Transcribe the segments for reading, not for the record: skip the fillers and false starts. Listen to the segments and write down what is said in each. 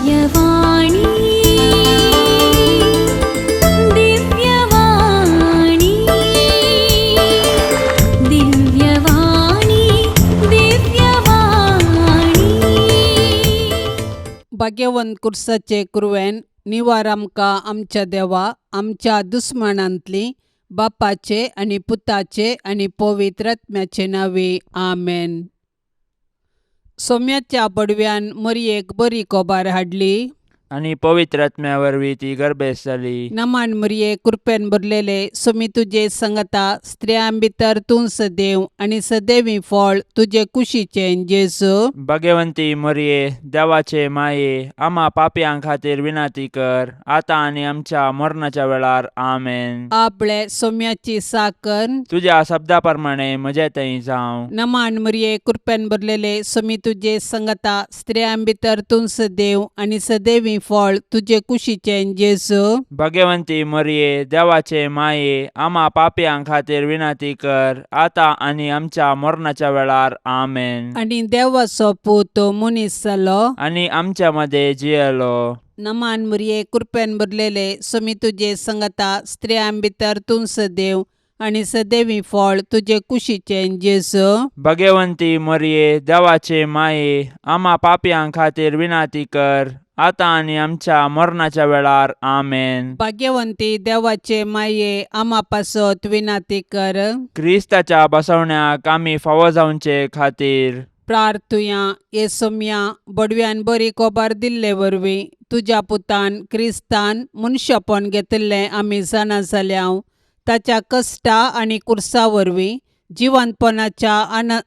दिव्यवाणी दिव्यवाणी दिव्यवाणी दिव्यवाणी भाग्यवंत कुर्साचे कुरवेन निवार आमकां आमच्या देवा आमच्या दुस्मनांतली बापाचे आनी पुताचे आनी पवित्र आत्म्याचे नावे आमेन. सोम्याच्या पडव्यान मरयेक बरी कोबार हाडली आणि पवित्र आत्म्या वरवीं ती गर्भेस जाली. नमान मरये कृपेन भरलेले सोमी तुजे संगता स्त्रियां भितर तूं सदैव आनी सदैवी फळ तुजे कुशीचे जेजू. भाग्यवंती मरिये देवाचे माये आम्हा पापयां खातीर विनाती कर आता आणि आमच्या मरणाच्या वेळार आमेन. आपले सोम्याची साकर तुझ्या शब्दा प्रमाणे म्हजे थंय जावं. नमान मरये कृपेन भरलेले सोमी तुजे संगता स्त्रियां भितर तूं सदैव आनी सदैवी फळ तुजे कुशीचे जेजू. भाग्यवंती मरिये देवाचे माये आम्हा पापयां खातीर विनाती कर आता आणि आमच्या मरणाच्या वेळार आमेन. आनी देवाचो पूत मनीस जालो आणि आमच्या मध्ये जियेलो. नमान मरये कृपेन भरलेले सोमी तुजे संगता स्त्रियां भितर तूं सदैव आनी सदैवी फळ तुजे कुशीचे जेजू. भाग्यवंती मरिये देवाचे माये आम्हा पापयां खातीर विनाती कर आता आणि आमच्या मरणाच्या वेळार आमेन. भाग्यवंती देवाचे माये आम्हा पासत विनाती कर. क्रिस्ताच्या बसवण्याक आमी फावो जावचे खातीर प्रार्थुया ये सोम्या बडव्यान बरी कोबार दिल्ले वरवीं तुज्या पुतान क्रिस्तान मनशापण घेतिल्लें आमी जाणा जाल्याव ताच्या कश्टा आनी कुर्सा वरवीं जिवंतपणाच्या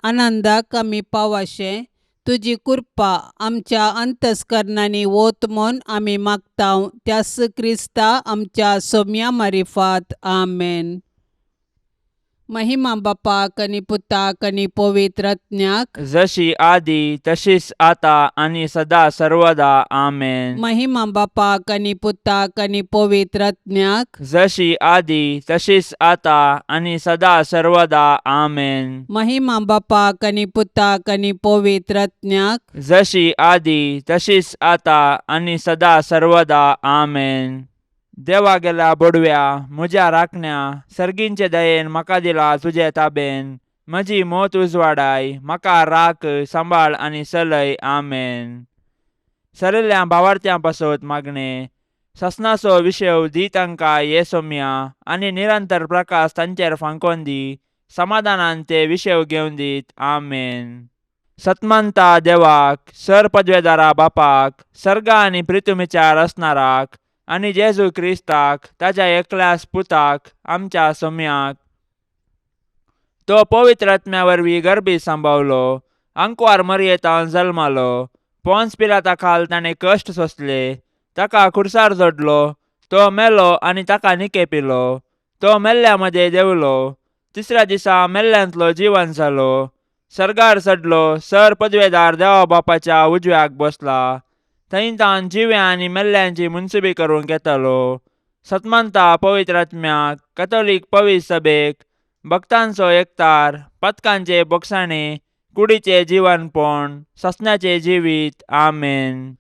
आनंदाक आमी पावाशे तुजी कृपा आमच्या अंतस्करणांनी वोत म्हूण आमी मागताव त्यास क्रिस्ता आमच्या सोम्या मारिफात आमेन. महिमा बापाक आनी पुताक आनी पवित्र आत्म्याक जशी आदी तशीच आता आणि सदा सर्वदा आमेन. महिमा बापाक आनी पुताक आनी पवित्र आत्म्याक जशी आदी तशीच आता आणि सदा सर्वदा आमेन. महिमा बापाक आनी पुताक आनी पवित्र आत्म्याक जशी आदी तशीच आता आणि सदा सर्वदा आमेन. देवा गेला बडव्या म्हज्या राखण्या सर्गींचे दयेन म्हाका दिला तुजे ताबेन म्हजी मोत उजवाडाय म्हाका राख सांबाळ आनी चलय आमेन. सरिल्ल्या भावार्थ्यां पासत मागणे ससनाचो विशय दी तांकां ये सोम्या आनी निरंतर प्रकाश तांचेर फांकोन दी समाधानान ते विशय घेवन दीत आमेन. सतमंता देवाक सर पदवेदारा बापाक सर्गा आनी पृथ्वीच्यार असणाराक आनी जेजू क्रिस्ताक ताच्या एकल्याच पुताक आमच्या सोम्याक तो पवित्र आत्म्या वरवीं गर्भी सांबावलो अंकवार मरयेतावन जल्मालो पोंस पिलाता खाल ताणें कश्ट सोंसले ताका खुर्सार जोडलो तो मेलो आनी ताका निकेपिलो तो मेल्ल्या मध्ये देवलो तिसऱ्या दिसा मेल्ल्यांतलो जिवन जालो सर्गार चडलो सर पदवेदार देवा बापाच्या उजव्याक बसला थंय तान जिव्या आनी मेल्ल्यांची मुनसुबी करूंक येतलो. सतमंता पवित्र आत्म्याक कॅथोलीक पवित्र सभेक भक्तांचो एकतार पथकांचे बोगसाणे कुडीचे जीवनपण ससण्याचे जिवीत आमेन.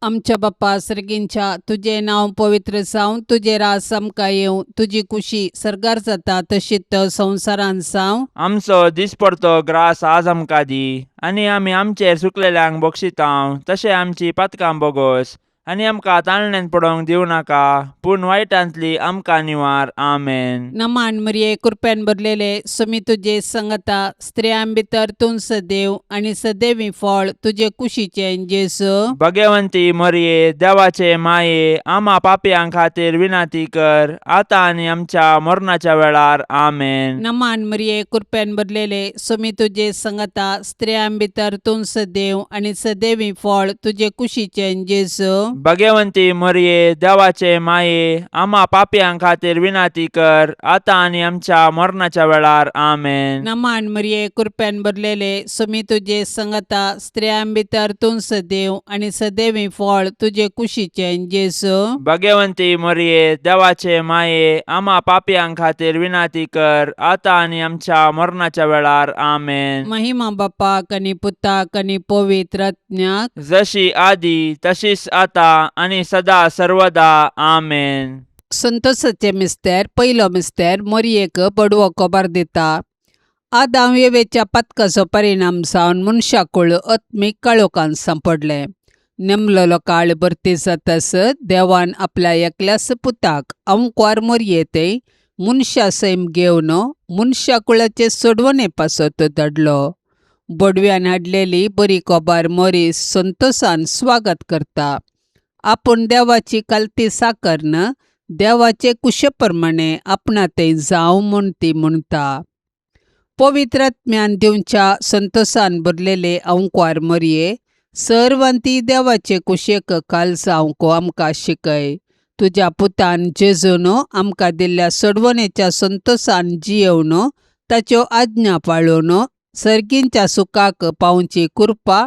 आमच्या बाप्पा सर्गींच्या तुझे नाव पवित्र जावं तुझे रास आमकां येवं तुजी कुशी सर्गार जाता तशीच संवसारान जावं. आमचो दिसपडतो ग्रास आज आमकां दी आनी आमी आमचेर सुकलेल्यांक बक्षितांव तशें आमची पातकां बोगोस आनी आमकां ताळणेन पडोवंक दिवं नाका पूण वायटांतली आमकां निवार आमेन. नमान मरये कृपेन भरलेले सोमी तुजे संगता स्त्रियां भितर तूं सदैव आनी सदैवी फळ तुजे कुशीचे जेजू. भाग्यवंती मरिये देवाचे माये आम्हा पापयां खातीर विनाती कर आता आणि आमच्या मरणाच्या वेळार आमेन. नमान मरये कृपेन भरलेले सोमी तुजे संगता स्त्रियां भितर तूं सदैव आनी सदैवी फळ तुजे कुशीचे जेजू. भाग्यवंती मरिये देवाचे माये आम्हा पापियां खातीर विनाती कर आता आणि आमच्या मरणाच्या वेळार आमेन. नमान मरिये कृपेन भरलेले सुमी तुझे संगता स्त्रियां भितर तूं सदैव आणि सदैवी फळ तुझे कुशीचे जेसू. भाग्यवंती मरिये देवाचे माये आम्हा पापियां खातीर विनाती कर आता आणि आमच्या मरणाच्या वेळार आमेन. महिमा बापाक आणि पुताक आणि पवित्र आत्म्याक जशी आधी तशीच आता आणि सदा सर्वदा आमेन. संतोषाचे मिस्तेर पयलो मिस्तेर मरियेक बडवो कोबार दिता. आदाम येवेच्या पथकाचो परिणाम जावन मनशाकुळ आत्मीक काळोखान सांपडले. नेमलेलो काळ भरती जातास देवान आपल्या एकल्याच पुताक अंकवार मरियेते मनशा सैम घेवन मनशाकुळाचे सोडवणे पासत धाडलो. बडव्यान हाडलेली बरी कोबार मरी संतोषान स्वागत करता. आपूण देवाची कालती साकरन देवाचे कुशेप्रमाणे आपणाते जावं म्हूण ती म्हणटा. पवित्र आत्म्यान दिवच्या संतोषान भरलेले अंकवार मरिये सर्वांती देवाचे कुशेक काल जावंक आमकां शिकय. तुज्या पुतान जेजून आमकां दिल्ल्या सोडवणेच्या संतोषान जियेवन ताच्यो आज्ञा पाळून सर्गींच्या सुखाक पावची कृपा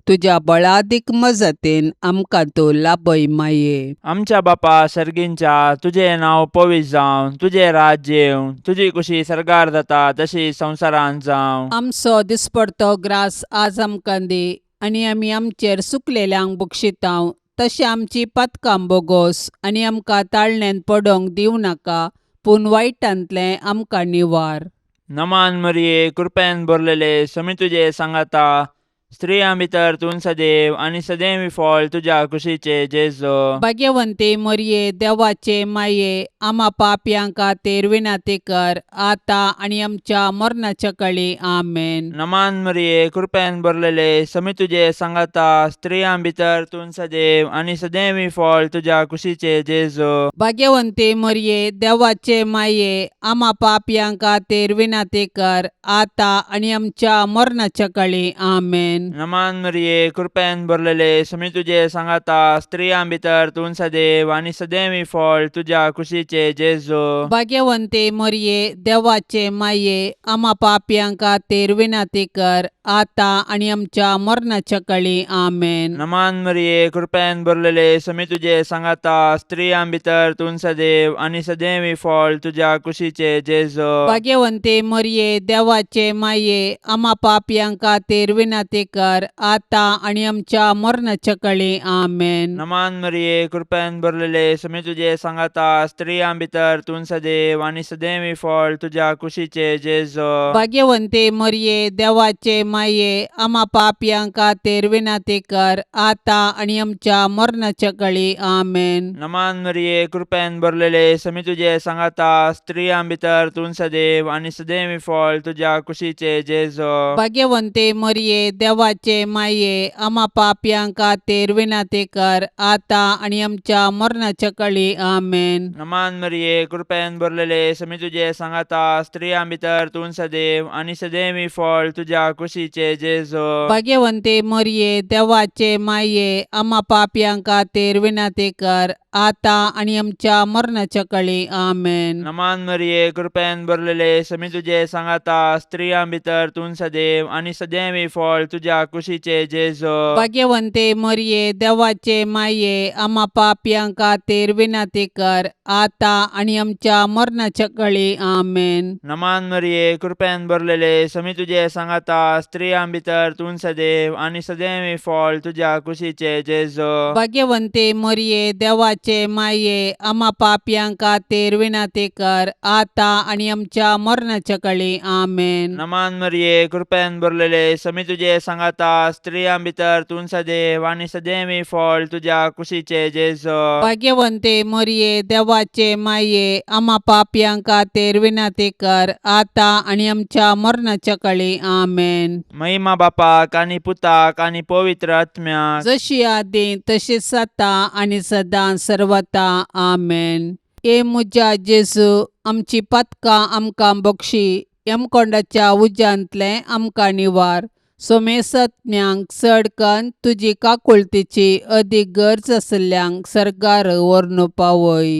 तुज्या बळादीक मजतीन आमकां तो लाभय माये. आमच्या बापा सर्गींच्या तुझे नाव पवित्र जावं, तुझे राज्य येवं, तुझी कुशी सरकार जाता तशी संवसारांत जावं. आमचो दिसपडतो ग्रास आज आमकां दी आनी आमी आमचेर सुकलेल्यांक बक्षितांव. तशें आमची पथकां बोगोस आनी आमकां ताळण्यांत पडोंक दिवं नाका पूण वायटांतलें आमकां निवार. नमान मरिये कृपेन भरलेले समी तुझे सांगाता स्त्रियां भितर तूं सदैव आणि सदैवी फळ तुझ्या कुशीचे जेजो. भाग्यवंते मरिये देवाचे माये आम्हा पापयां खातीर विनाती कर आता आणि आमच्या मरणाच्या काळी आमेन. नमान मरिये कृपेन भरलेले समी तुझे सांगाता स्त्रियां भितर तूं सदैव आणि सदैवी फळ तुझ्या कुशीचे जेजो. भाग्यवंते मरिये देवाचे माये आम्हा पापयां खातीर विनाती कर आता आणि आमच्या मरणाच्या काळी आमेन. नमान मरिये कृपेन भरलेले समी तुझे सांगाता स्त्रियां भितर तूं सदैव आणि सदैवी फळ तुझ्या कुशीचे जेजो. भाग्यवंते मरिये देवाचे माये आम्हा पापयां खातीर विनाती कर आता आणि आमच्या मरणाच्या काळी आमेन. नमान मरिये कृपेन भरलेले समी तुझे सांगाता स्त्रियां भितर तूं सदैव आणि सदैवी फळ तुझ्या कुशीचे जेजो. भाग्यवंते मरिये देवाचे माये आम्हा पापयां खातीर विनाती कर आता आणि आमच्या मरणाच्या काळी आमेन. नमान मरिये कृपेन भरलेले समी तुझे सांगाता स्त्रियां भितर तूं सदैव आणि सदैवी फळ तुझ्या कुशीचे जेजो. भाग्यवंते मरिये देवाचे माये आम्हा पापयां खातीर विनाती कर आता आणि आमच्या मरणाच्या काळी आमेन. नमान मरिये कृपेन भरलेले समी तुझे सांगाता स्त्रियां भितर तूं सदैव आणि सदैवी फळ तुझ्या कुशीचे जेजो. भाग्यवंते मरिये देवाचे माये आम्हा पापयां खातीर विनाती कर आता आणि आमच्या मरणाच्या काळी आमेन. नमान मरिये कृपेन भरलेले समी तुझे सांगाता स्त्रियां भितर तूं सदैव आणि सदैवी फळ तुझ्या कुशीचे जेजो. भाग्यवंते मरिये देवाचे माये आम्हा पापयां खातीर विनाती कर आता आणि आमच्या मरणाच्या काळी आमेन. नमान मरिये कृपेन भरलेले समी तुझे सांगाता स्त्रियां भितर तूं सदैव आणि सदैवी फळ तुझ्या कुशीचे जेजो. भाग्यवंते मरिये देवाचे माये आम्हा पापयां खातीर विनाती कर आता आणि आमच्या मरणाच्या काळी आमेन. नमान मरिये कृपेन भरलेले समी तुझे सांगाता स्त्रियां भितर तूं सदैव आणि सदैवी फळ तुझ्या कुशीचे जेजो. भाग्यवंते मरिये देवाचे माये आम्हा पापयां खातीर विनाती कर आता आणि आमच्या मरणाच्या काळी आमेन. नमान मरिये कृपेन भरलेले समी तुझे सांगाता स्त्रियां भितर तूं सदैव आणि सदैवी फळ तुझ्या कुशीचे जेजो. भाग्यवंते मरिये देवाचे माये आम्हा पापयां खातीर विनाती कर आता आणि आमच्या मरणाच्या काळी आमेन. महिमा बापाक आणि पुताक आणि पवित्र आत्म्याक जशी आदी तशीच आता आणि सदां सर्वता आमेन. ए मुजा जेजू आमची पथकां आमकां बक्षी एमकोंडाच्या उज्यांतले आमकां निवार. सोमेसत्म्यांक चड कन्न तुजी काकुळतीची अदीक गरज आसल्ल्यांक सरकार व्हरनुपा वय.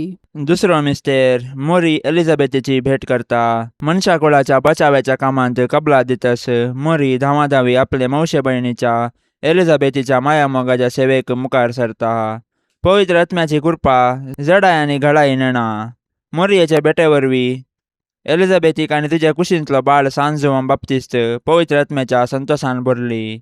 दुसरो मिस्तेर मोरी एलिझाबेथीची भेट करता. मनशाकुळाच्या बचावाच्या कामांत कबलात दितस मोरी धावाधावी आपले मावशे भयणीच्या एलिझाबेथीच्या मायामोगाच्या सेवेक मुखार सरता. पवित्र आत्म्याची कृपा जडाय आनी घडाय नेणा. मोरयेच्या भेटे वरवीं एलिझाबेथीक आनी तुज्या कुशींतलो बाळ सांजुवम बाप्तिस्त पवित्र आत्म्याच्या संतोषान भरली.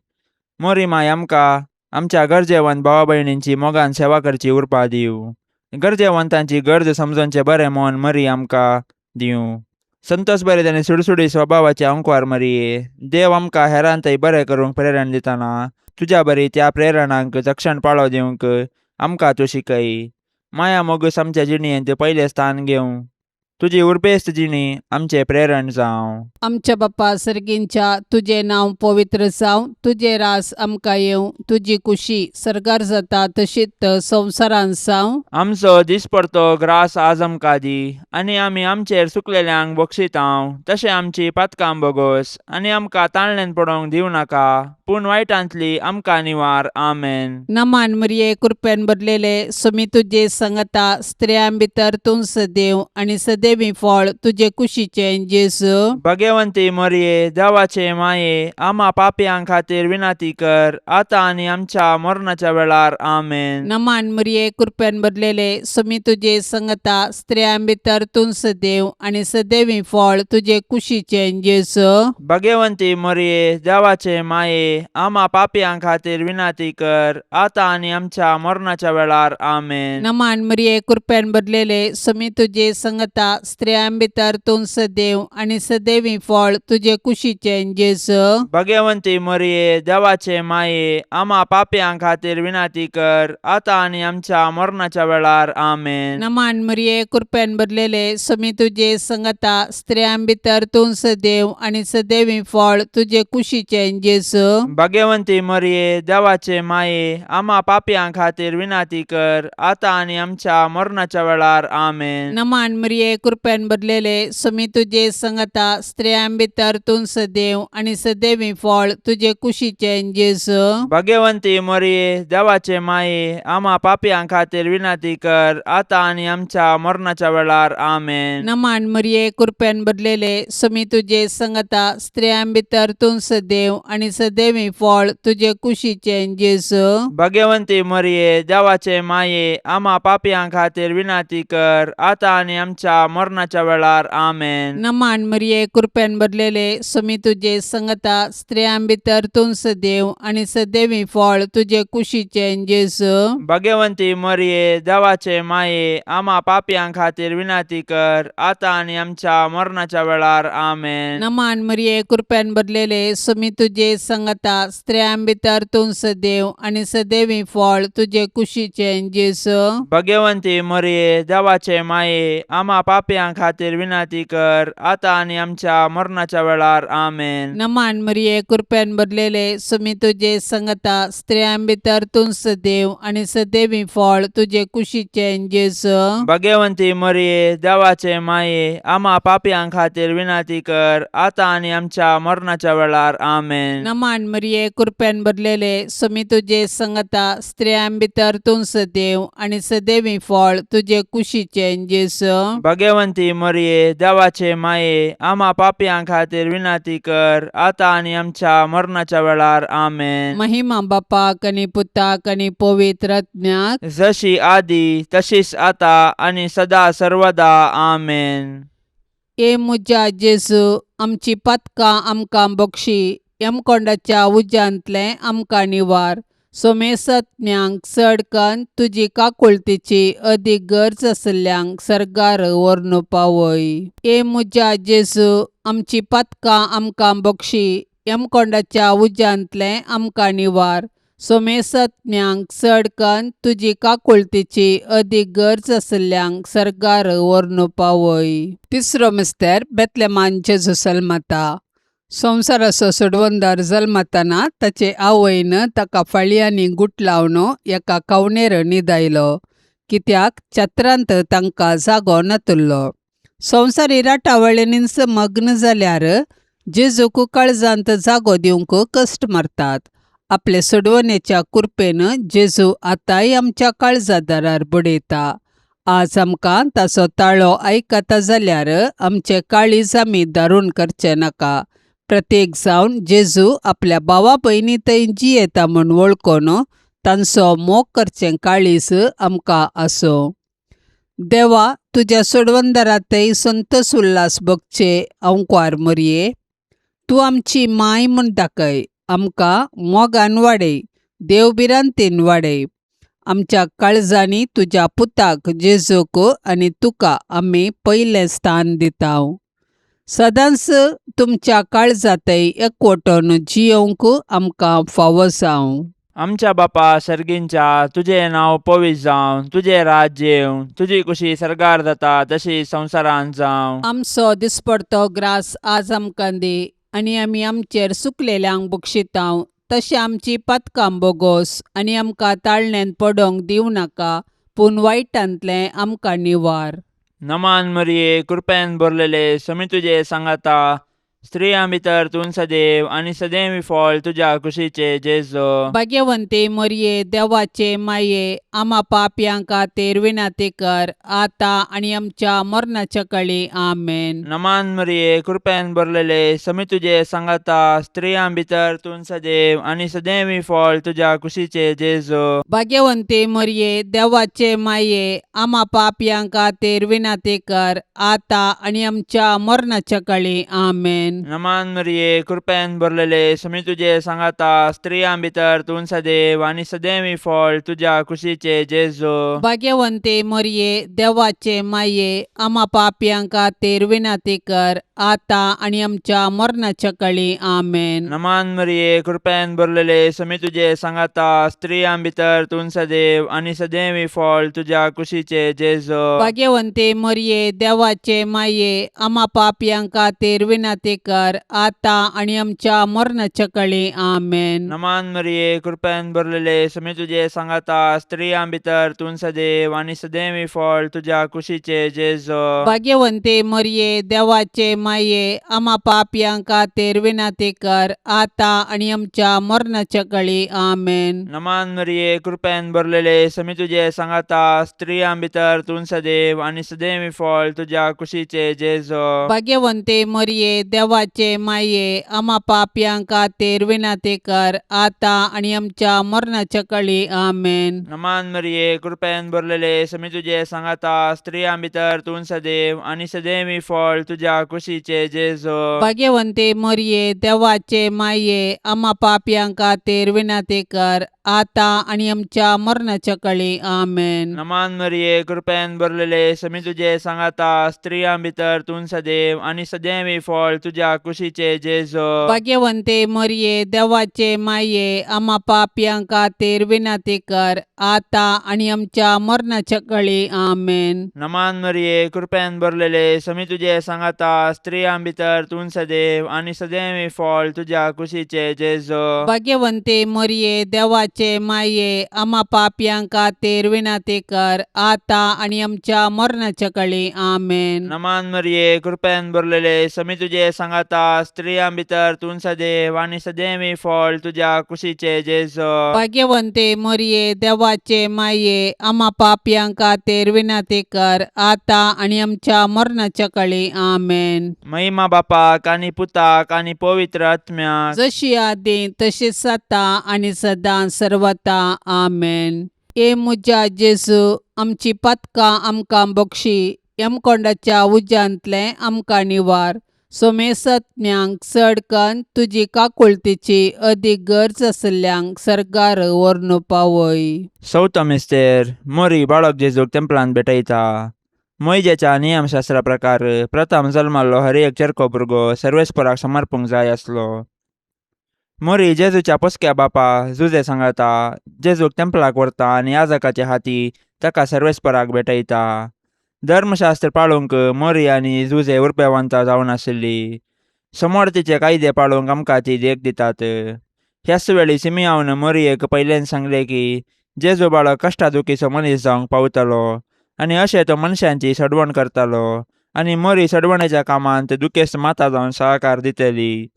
मोरी माय आमकां आमच्या गरजेवंत भावा भयणींची मोगान सेवा करची उर्बा दिवं. गरजेवंतांची गरज समजोवचें बरें मन मरी आमकां दिवं. संतोश भरीत आनी सुडसुडी स्वभावाचे अंकवार मरिये, देव आमकां हेरांतय बरें करूंक प्रेरण दितना तुज्या बरी त्या प्रेरणांक चक्षण पाळो दिवंक आमकां तूं शिकय. माया मोगूस आमच्या जिणयेंत पयलें स्थान घेवं. तुजी उर्बेस्त जिणी आमचें प्रेरण जावं. आमच्या बाप्पा सर्गींच्या तुझे नांव पवित्र जावं. तुझे रास आमकां येवं. तुजी कुशी सरकार जाता तशीच संवसारांत जावं. आमचो दिसपडतो ग्रास आज आमकां दी आनी आमी आमचेर सुकलेल्यांक बक्षितांव. तशें आमची पातकां बोगोस आनी आमकां ताळणेन पडोवंक दिवं नाका, पूण वायटांतली आमकां निवार. आमेन. नमान मरिये कृपेन भरलेले सुमी तुजे संगता स्त्रियां भितर तूं सदैव आनी सदैवी फळ तुजे कुशीचें जेजू. भगवंती मरिये देवाचे माये, आम्हा पापयां खातीर विनाती कर, आता आनी आमच्या मरणाच्या वेळार. आमेन. नमान मरिये कृपेन भरलेले सुमी तुजे संगता स्त्रियां भितर तूं सदैव आनी सदैवी फळ तुजे कुशीचें जेजू. भगवंती मरिये देवाचे माये, आम्हा पापयां खातीर विनाती कर, आता आनी आमच्या मरणाच्या वेळार. आमेन. नमान मरिये कृपेन भरलेले सुमी तुजे संगता स्त्रियां भितर तूं सदैव आनी सदैवी फळ तुजे कुशीचें जेजू. भगवंती मरिये देवाचे माये, आम्हा पापयां खातीर विनाती कर, आता आनी आमच्या मरणाच्या वेळार. आमेन. नमान मरिये कृपेन भरलेले सुमी तुजे संगता स्त्रियां भितर तूं सदैव आनी सदैवी फळ तुजे कुशीचें जेजू. भगवंती मरिये देवाचे माये, आम्हा पापयां खातीर विनाती कर, आता आनी आमच्या मरणाच्या वेळार. आमेन. नमान मरिये कृपेन भरलेले सुमी तुजे संगता स्त्रियां भितर तूं सदैव आनी सदैवी फळ तुजे कुशीचें जेजू. भगवंती मरिये देवाचे माये, आम्हा पापयां खातीर विनाती कर, आता आनी आमच्या मरणाच्या वेळार. आमेन. नमान मरिये कृपेन भरलेले सुमी तुजे संगता स्त्रियां भितर तूं सदैव आनी सदैवी फळ तुजे कुशीचें जेजू. भगवंती मरिये देवाचे माये, आम्हा पापयां खातीर विनाती कर, आता आनी आमच्या मरणाच्या वेळार. आमेन. नमान मरिये कृपेन भरलेले सुमी तुजे संगता स्त्रियां भितर तूं सदैव आनी सदैवी फळ तुजे कुशीचें जेजू. भगवंती मरिये देवाचे माये, आम्हा पापयां खातीर विनाती कर, आता आनी आमच्या मरणाच्या वेळार. आमेन. नमान मरिये कृपेन भरलेले सुमी तुजे संगता स्त्रियां भितर तूं सदैव आनी सदैवी फळ तुजे कुशीचें जेजू. भगवंती मरिये देवाचे माये, आम्हा पापयां खातीर विनाती कर, आता आनी आमच्या मरणाच्या वेळार. आमेन. नमान मरिये कृपेन भरलेले सुमी तुजे संगता स्त्रियां भितर तूं सदैव आनी सदैवी फळ तुजे कुशीचें जेजू. भगवंती मरिये देवाचे माये, आम्हा पापयां खातीर विनाती कर, आता आनी आमच्या मरणाच्या वेळार. आमेन. नमान मरिये कृपेन भरलेले सुमी तुजे संगता स्त्रियां भितर तूं सदैव आनी सदैवी फळ तुजे कुशीचें जेजू. भगवंती मरिये देवाचे माये, आम्हा पापयां खातीर विनाती कर, आता आनी आमच्या मरणाच्या वेळार. आमेन. महिमा बापाक आनी पुताक आनी पवित्र आत्म्याक, जशी आदी तशीच आता आनी सदा सर्वदा. आमेन. ए मुजा जेजू, आमची पातकां आमकां बक्षी, यमकोंडाच्या उज्यांतले आमकां निवार. सोमेसत्म्यांक चड कन्न तुजी काकुळतीची अदीक गरज आसल्ल्यांक सरकार व्हरनुपा वय. ए मुजा जेजू, आमची पातकां आमकां बक्षी, यमकोंडाच्या उज्यांतले आमकां निवार. सोमेसत्म्यांक चड कन्न तुजी काकुळतीची अदीक गरज आसल्ल्यांक सरकार व्हरनुपा वय. तिसरो मिस्तेर बेतलेमान जेजू जल्मता. संवसाराचो सोडवंदार जल्मतना ताचे आवयन ताका फाळयांनी गुट लावन एका कवणेर न्हिदायलो, कित्याक चात्रांत तांकां जागो नातुल्लो. संवसारी राटावळींनीच मग्न जाल्यार जेजूक काळजांत जागो दिवंक कश्ट मारतात. आपले सोडवणेच्या कृपेन जेजू आतांय आमच्या काळजादारार बडयता. आज आमकां ताचो ताळो आयकता जाल्यार आमचे काळीज आमी दारूण करचे नाका. प्रत्येक जावन जेजू आपल्या भावा भयणी थंय जियेता म्हूण वळखून तांचो मोग करचें काळीज आमकां आसूं. देवा, तुज्या सोडवणदारांतय संतोष उल्हास भोगचे अंकार मरये. तूं आमची माय म्हूण दाखय. आमकां मोगान वाडय, देवबिरांतीन वाडय. आमच्या काळजांनी तुज्या पुताक जेजूक आनी तुका आमी पयलें स्थान दितांव. सदांच तुमच्या काळजांतय एकवटून जियोंक आमकां फावो जावं. आमच्या बापा सर्गींच्या, तुझे नाव पवित्र जावं, तुझे राज्य येवं, तुजी कुशी सरकार जाता तशी संवसारांत जावं. आमचो दिसपडतो ग्रास आज आमकां दी, आनी आमी आमचेर चुकलेल्यांक बक्षितांव. तशें आमची पातकां बोगोस आनी आमकां ताळणेन पडोवंक दिवं नाका, पूण वायटांतलें आमकां निवार. नमान मरिये, कृपेन भरलेले, समी तुजे सांगाता, स्त्रियां भितर तूं सदैव आनी सदैवी फळ तुज्या कुशीचे जेजू. भाग्यवंते मरिये, देवाचे माये, आम्हा पापयांक खातीर विनाती कर, आतां आनी आमच्या मरणाच्या काळी. आमेन. नमान मरिये, कृपेन भरलेले, समी तुजे सांगाता, स्त्रियां भितर तूं सदैव आनी सदैवी फळ तुज्या कुशीचे जेजू. भाग्यवंते मरिये, देवाचे माये, आम्हा पापयांक खातीर विनाती कर, आतां आनी आमच्या मरणाच्या काळी. आमेन. नमान मरिये, कृपेन भरलेले, समी तुजे सांगाता, स्त्रियां भितर तूं सदैव आनी सदैवी फळ तुज्या कुशीचे जेजू. भाग्यवंते मरिये, देवाचे माये, आम्हा पापयांक खातीर विनाती कर, आतां आनी आमच्या मरणाच्या काळी. आमेन. नमान मरिये, कृपेन भरलेले, समी तुजे सांगाता, स्त्रियां भितर तूं सदैव आनी सदैवी फळ तुज्या कुशीचे जेजू. भाग्यवंते मरिये, देवाचे माये, आम्हा पापयांक खातीर विनाती कर, आतां आनी आमच्या मरणाच्या काळी. आमेन. नमान मरिये, कृपेन भरलेले, समी तुजे सांगाता, स्त्रियां भितर तूं सदैव आनी सदैवी फळ तुज्या कुशीचे जेजू. भाग्यवंते मरिये, देवाचे माये, आम्हा पापयांक खातीर विनाती कर, आतां आनी आमच्या मरणाच्या काळी. आमेन. नमान मरिये, कृपेन भरलेले, समी तुजे सांगाता, स्त्रियां भितर तूं सदैव आनी सदैवी फळ तुज्या कुशीचे जेजू. भाग्यवंते मरिये, देवाचे माये, आम्हा पापयांक खातीर विनाती कर, आतां आनी आमच्या मरणाच्या काळी. आमेन. नमान मरिये, कृपेन भरलेले, समी तुजे सांगाता, स्त्रियां भितर तूं सदैव आनी सदैवी फळ तुज्या कुशीचे जेजू. भाग्यवंते मरिये, देवाचे माये, आम्हा पापयांक खातीर विनाती कर, आतां आनी आमच्या मरणाच्या काळी. आमेन. नमान मरिये, कृपेन भरलेले, समी तुजे सांगाता, स्त्रियां भितर तूं सदैव आनी सदैवी फळ तुज्या कुशीचे जेजू. भाग्यवंते मरिये, देवाचे माये, आम्हा पापयांक खातीर विनाती कर, आतां आनी आमच्या मरणाच्या काळी. आमेन. नमान मरिये, कृपेन भरलेले, समी तुजे सांगाता, स्त्रियां भितर तूं सदैव आनी सदैवी फळ तुज्या कुशीचे जेजू. भाग्यवंते मरिये, देवाचे माये, आम्हा पापयांक खातीर विनाती कर, आतां आनी आमच्या मरणाच्या काळी. आमेन. नमान मरिये, कृपेन भरलेले, समी तुजे सांगाता, स्त्रियां भितर तूं सदैव आनी सदैवी फळ तुज्या कुशीचे जेजू. भाग्यवंते मरिये, देवाचे माये, आम्हा पापयांक खातीर विनाती कर, आतां आनी आमच्या मरणाच्या काळी. आमेन. महिमा बापाक आनी पुताक आनी पवित्र आत्म्याक, जशी आदी तशीच आता आनी सदां सर्वता. आमेन. ए मुजा जेजू, आमची पातकां आमकां बक्षी, यमकोंडाच्या उज्यांतले आमकां निवार. सोमेसत्म्यांक चडकन तुजी काकुळतीची अदीक गरज आसल्यांक सरकार व्हरून पावय. चवथो मिस्तेर, मोरी बाळक जेजूक तेंपलांत भेटयता. मोइजेच्या नियमशास्त्रा प्रकार प्रथम जल्माल्लो हर एक चरको भुरगो सर्वेस्पराक समर्पूंक जाय आसलो. मोरी जेजूच्या पोसक्या बापा जुजे सांगाता, जेजूक तेंपलाक व्हरता आनी याजकाचे हाती ताका सर्वेस्पराक भेटयता. धर्मशास्त्र पाळूंक मोरी आनी जुजे उरपेवंतां जावन आशिल्लीं. समोर तिचे कायदे पाळूंक आमकां ती देख दितात. ह्याच वेळी सिमियोन मोरयेक पयलें सांगलें की जेजू बाळक कश्टादुखीचो मनीस जावंक पावतलो आनी अशें तो मनशांची सडवण करतालो आनी मोरी सडवण्याच्या कामांत दुखेस्त माता जावन सहकार दितली.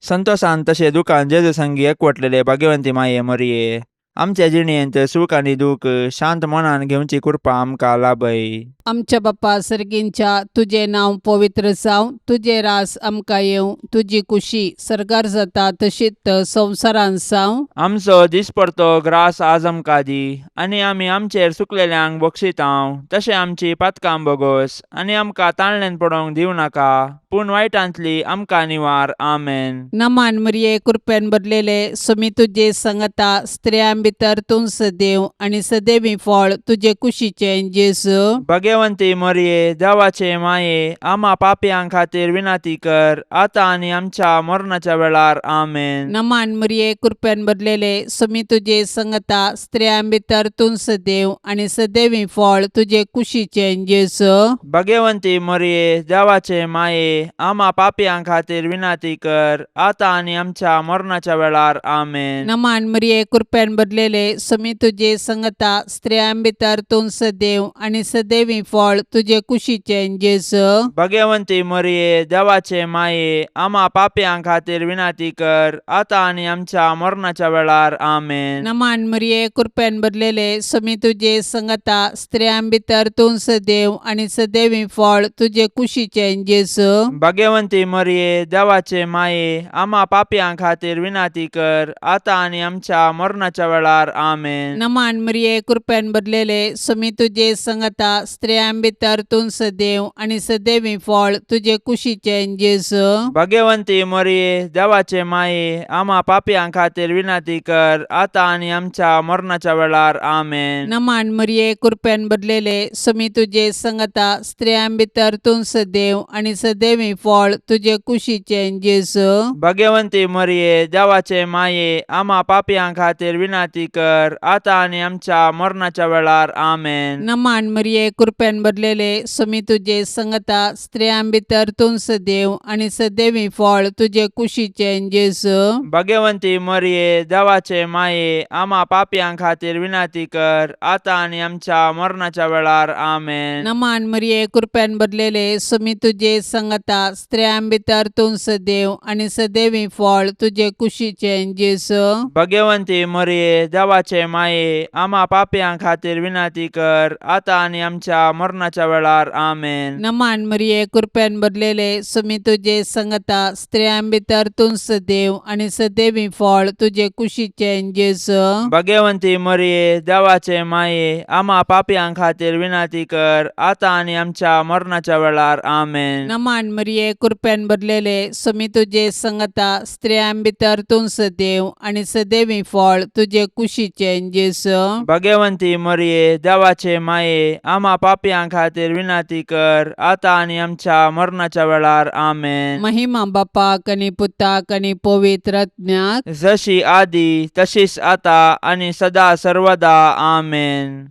संतोषान तशें दुखान जेजू संगी एकवटलेले भाग्यवंती माये मोरये, आमच्या जिणेंत सूख आनी दूख शांत मनान घेवची कृपा आमकां लाभय. आमच्या बाप्पा सर्गींच्या तुझे नाव पवित्र जावं, तुझे रास आमकां येवं, तुजी कुशी सरकार जाता तशीच संवसारान जावं. आमचो दिसपडतो ग्रास आज आमकां दी, आनी आमी आमचेर सुकलेल्यांक बक्षितांव. तशें आमची पातकां बोगोस, आनी आमकां ताळणेन पडोवंक दिवं नाका, पूण वायटांतली आमकां निवार. आमेन. नमान मरिये कृपेन भरलेले समी तुझे संगता स्त्रियां भितर तूं सदैव आनी सदैवी फळ तुझे कुशीचें जेजू. भाग्यवंती मोरये, देवाचे माये, आम्हा पापयांक खातीर विनाती कर, आतां आनी आमच्या मरणाच्या वेळार. आमेन. नमान मरिये कृपेन भरलेले समी तुझे संगता स्त्रियां भितर तूं सदैव आनी सदैवी फळ तुझे कुशीचें जेजू. भाग्यवंती मोरये, देवाचे माये, आम्हा पापयांक खातीर विनाती कर, आतां आनी आमच्या मरणाच्या वेळार. आमेन. नमान मरिये कृपेन भरलेले समी तुझे संगता स्त्रियां भितर तूं सदैव आनी सदैवी फळ तुझे कुशीचें जेजू. भाग्यवंती मोरये, देवाचे माये, आम्हा पापयांक खातीर विनाती कर, आतां आनी आमच्या मरणाच्या वेळार. आमेन. नमान मरिये कृपेन भरलेले समी तुझे संगता स्त्रियां भितर तूं सदैव आनी सदैवी फळ तुझे कुशीचें जेजू. भाग्यवंती मोरये, देवाचे माये, आम्हा पापयांक खातीर विनाती कर, आतां आनी आमच्या मरणाच्या वेळार. आमेन. नमान मरिये कृपेन भरलेले समी तुझे संगता स्त्रियां भितर तूं सदैव आनी सदैवी फळ तुझे कुशीचें जेजू. भाग्यवंती मोरये, देवाचे माये, आम्हा पापयांक खातीर विनाती कर, आतां आनी आमच्या मरणाच्या वेळार. आमेन. नमान मरिये कृपेन भरलेले समी तुझे संगता स्त्रियां भितर तूं सदैव आनी सदैवी फळ तुझे कुशीचें जेजू. भाग्यवंती मोरये, देवाचे माये, आम्हा पापयांक खातीर विनाती कर, आतां आनी आमच्या मरणाच्या वेळार. आमेन. नमान मरिये कृपेन भरलेले समी तुझे संगता स्त्रियां भितर तूं सदैव आनी सदैवी फळ तुझे कुशीचें जेजू. भाग्यवंती मोरये, देवाचे माये, आम्हा पापयांक खातीर विनाती कर, आतां आनी आमच्या मरणाच्या वेळार. आमेन. नमान मरिये कृपेन भरलेले समी तुझे संगता स्त्रियां भितर तूं सदैव आनी सदैवी फळ तुझे कुशीचें जेजू. भाग्यवंती मोरये, देवाचे माये, आम्हा पापयांक खातीर विनाती कर, आतां आनी आमच्या मरणाच्या वेळार. आमेन. नमान मरिये कृपेन भरलेले समी तुझे संगता स्त्रियां भितर तूं सदैव आनी सदैवी फळ तुझे कुशीचें जेजू. भाग्यवंती मोरये, देवाचे माये, आम्हा पापयांक खातीर विनाती कर, आतां आनी आमच्या मरणाच्या वेळार. आमेन. नमान मरिये कृपेन भरलेले समी तुझे संगता स्त्रियां भितर तूं सदैव आनी सदैवी फळ तुझे कुशीचें जेजू. भाग्यवंती मोरये, देवाचे माये, आम्हा पापयांक खातीर विनाती कर, आतां आनी आमच्या मरणाच्या वेळार. आमेन. महिमा बापाक आनी पुताक आनी पवित्र आत्म्याक, जशी आदी तशीच आतां आनी सदा सर्वदा. आमेन.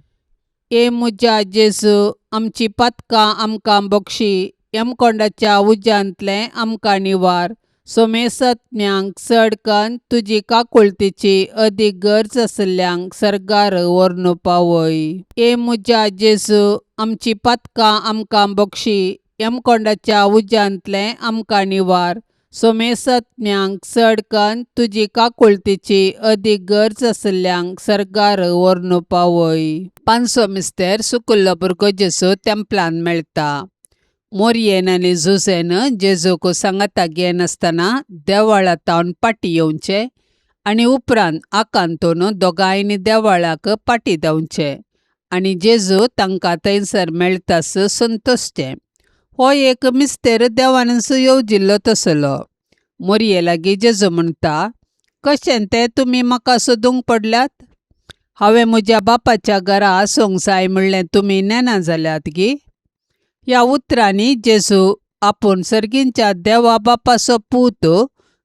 ए मुजा जेजू, आमची पातकां आमकां बक्षी, यमकोंडाच्या उज्यांतले आमकां निवार. सोमेसत्म्यांक चडकन तुजी काकुळतीची अदीक गरज आसल्यांक सरकार व्हरून पावय. ए मुजा जेजू, आमची पातकां आमकां बक्षी, यमकोंडाच्या उज्यांतले आमकां निवार. सोमेसत्म्यांक चडकन तुजी काकुळतीची अदीक गरज आसल्यांक सरकार व्हरून पावय. पांचवो मिस्तेर सुकुल्लो भुरगो जेजू तेंपलान मेळटा. मोरयेन आनी झुजेन जेजूक सांगाता घेयन आसतना देवळांतावन पाटी येवचे आनी उपरांत आकांतून दोगांयनी देवळाक पाटी देंवचे आनी जेजू तांकां थंयसर मेळटास संतोसचे. हो एक मिस्तेर देवानच येवजिल्लो तसलो. मोरये लागीं जेजू म्हणटा, कशें तें तुमी म्हाका सोदूंक पडल्यात? हांवें म्हज्या बापाच्या घरा आसूंक जाय म्हणलें तुमी नेना जाल्यात गी. ह्या उतरांनी जेजू आपूण सर्गींच्या देवा बापाचो पूत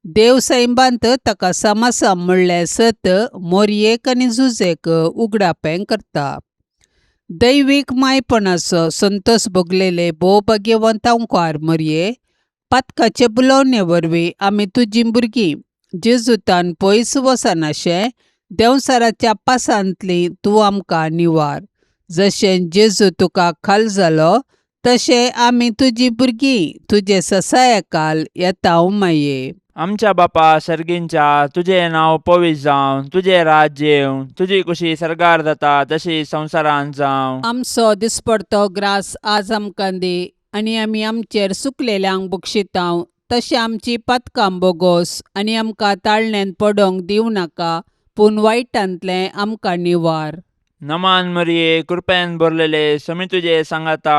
देव सैबांत ताका समासम म्हणलें सत मोरयेक आनी झुजेक उगडापें करता. दैवीक मायपणाचो संतोष भोगलेले भोव भाग्यवंतांकार मोरये, पातकाचे बुलोवणे वरवीं आमी तुजीं भुरगीं जेजूतान पयस वचनाशें देंवसाराच्या पासांतलीं तूं आमकां निवार. जशें जेजू तुका खाल जालो तशे आमी तुजी भुरगीं तुजे ससायकाल येता माये. आमच्या बापा सर्गींच्या तुझे नाव पवित्र जावं, तुझे राज्य येवं, तुझी कुशी सरकार जाता तशी संवसारांत जावं. आमचो दिसपडतो ग्रास आज आमकां दी, आनी आमी आमचेर सुकलेल्यांक बक्षितांव. तशें आमची पातकां बोगोस आनी आमकां ताळण्यांत पडोंक दिवं नाका, पूण वायटांतलें आमकां निवार. नमान मरिये, कृपेन भरलेले, समी तुझे सांगाता,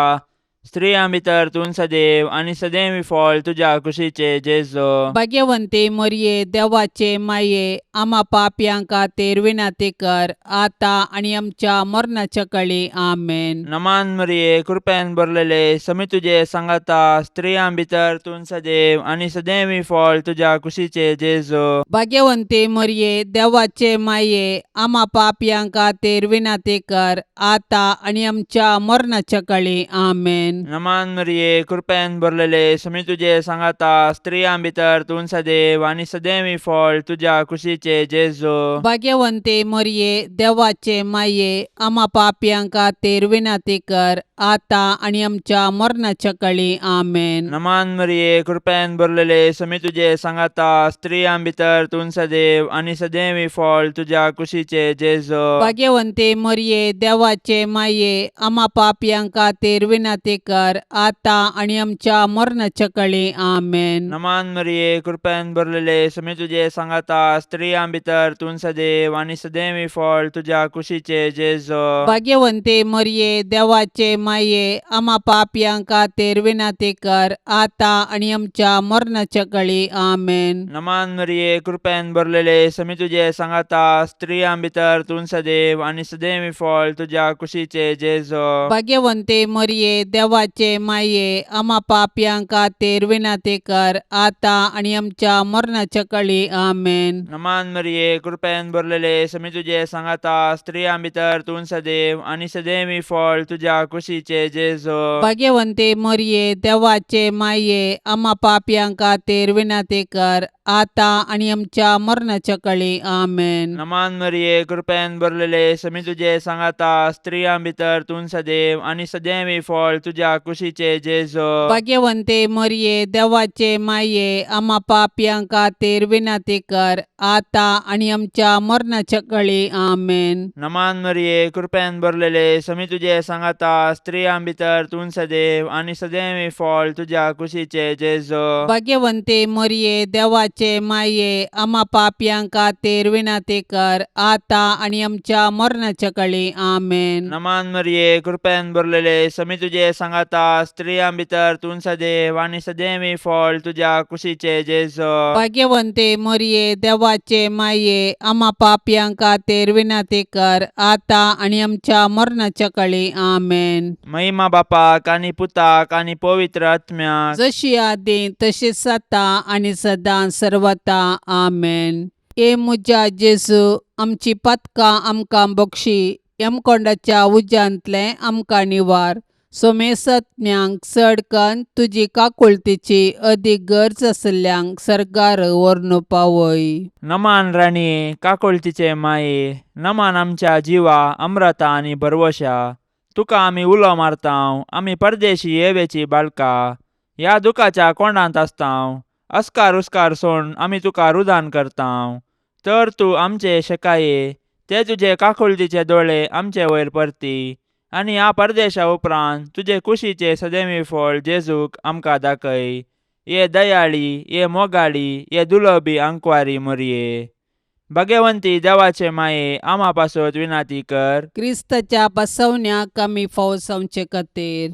स्त्रियां भितर तूं सदैव आनी सदैवी फळ तुझ्या कुशीचे जेजो. भाग्यवंते मरिये, देवाचे माये, आम्हा पापयांक खातीर विनाती कर, आता आनी आमच्या मरणाच्या काळी आमेन. नमान मरिये, कृपेन भरलेले, समी तुझे सांगाता, स्त्रियां भितर तूं सदैव आनी सदैवी फळ तुझ्या कुशीचे जेजो. भाग्यवंते मरिये, देवाचे माये, आम्हा पापयांक खातीर विनाती कर, आता आनी आमच्या मरणाच्या काळी आमेन. नमान मरिये, कृपेन भरलेले, समी तुझे सांगाता, स्त्रियां भितर तूं सदैव आनी सदैवी फळ तुझ्या कुशीचे जेजो. भाग्यवंते मरिये, देवाचे माये, आम्हा पापयांक खातीर विनाती कर, आता आनी आमच्या मरणाच्या काळी आमेन. नमान मरिये, कृपेन भरलेले, समी तुझे सांगाता, स्त्रियां भितर तूं सदैव आनी सदैवी फळ तुझ्या कुशीचे जेजो. भाग्यवंते मरिये, देवाचे माये, आम्हा पापयांक खातीर विनाती कर, आता आनी आमच्या मरणाच्या काळी आमेन. नमान मरिये, कृपेन भरलेले, समी तुझे सांगाता, स्त्रियां भितर तूं सदैव आनी सदैवी फळ तुझ्या कुशीचे जेजो. भाग्यवंते मरिये, देवाचे माये, आम्हा पापयांक खातीर विनाती कर, आता आनी आमच्या मरणाच्या काळी आमेन. नमान मरिये, कृपेन भरलेले, समी तुझे सांगाता, स्त्रियां भितर तूं सदैव आनी सदैवी फळ तुझ्या कुशीचे जेजो. भाग्यवंते मरिये, देवाचे माये, आम्हा पापयांक खातीर विनाती कर, आता आनी आमच्या मरणाच्या काळी आमेन. नमान मरिये, कृपेन भरलेले, समी तुझे सांगाता, स्त्रियां भितर तूं सदैव आनी सदैवी फळ तुझ्या कुशीचे जेजो. भाग्यवंते मरिये, देवाचे माये, आम्हा पापयांक खातीर विनाती कर, आता आनी आमच्या मरणाच्या काळी आमेन. नमान मरिये, कृपेन भरलेले, समी तुझे सांगाता, स्त्रियां भितर तूं सदैव आनी सदैवी फळ तुझ्या कुशीचे जेजो. भाग्यवंते मरिये, देवाचे माये, आम्हा पापयांक खातीर विनाती कर, आता आनी आमच्या मरणाच्या काळी आमेन. नमान मरिये, कृपेन भरलेले, समी तुझे सांगाता, स्त्रियां भितर तूं सदैव आनी सदैवी फळ तुझ्या कुशीचे जेजो. भाग्यवंते मरिये, देवाचे माये, आम्हा पापयांक खातीर विनाती कर, आता आनी आमच्या मरणाच्या काळी आमेन. नमान मरिये, कृपेन भरलेले, समी तुझे सांगाता, स्त्रियां भितर तूं सदैव आनी सदैवी फळ तुझ्या कुशीचे जेजो. भाग्यवंते मरिये, देवाचे माये, आम्हा पापयांक खातीर विनाती कर, आता आनी आमच्या मरणाच्या काळी आमेन. महिमा बापाक आनी पुताक आनी पवित्र आत्म्याक, जशी आदी तशीच आता आनी सदां सर्वता आमेन. ए मुजा जेजू, आमची पातकां आमकां बक्षी, यमकोंडाच्या उज्यांतले आमकां निवार. सोमेसत्म्यांक चड कन्न तुजी काकुळतीची अदीक गरज आसल्यांक सरकार व्हरून पावय. नमान राणये, काकुळतीचे माये, नमान आमच्या जिवा, अमृता आनी भरवशा. तुका आमी उलो मारतांव, आमी परदेशी येवेची बाळकां, ह्या दुखाच्या कोंडांत आसतांव. अस्कार उस्कार सोडून आमी तुका रुदान करतांव. तर तूं आमचे शेकाये, ते तुजे काकुळतीचे दोळे आमचे वयर परती, आनी ह्या परदेशा उपरांत तुजे कुशीचे सदैवी फळ जेजूक आमकां दाखय. ये दयाळी, ये मोगाळी, ये दुलोबी आंकवारी मरिये. भाग्यवंती देवाचे माये, आम्हा पासत विनाती कर. क्रिस्ताच्या बसवण्याक आमी फावो जावचे खातीर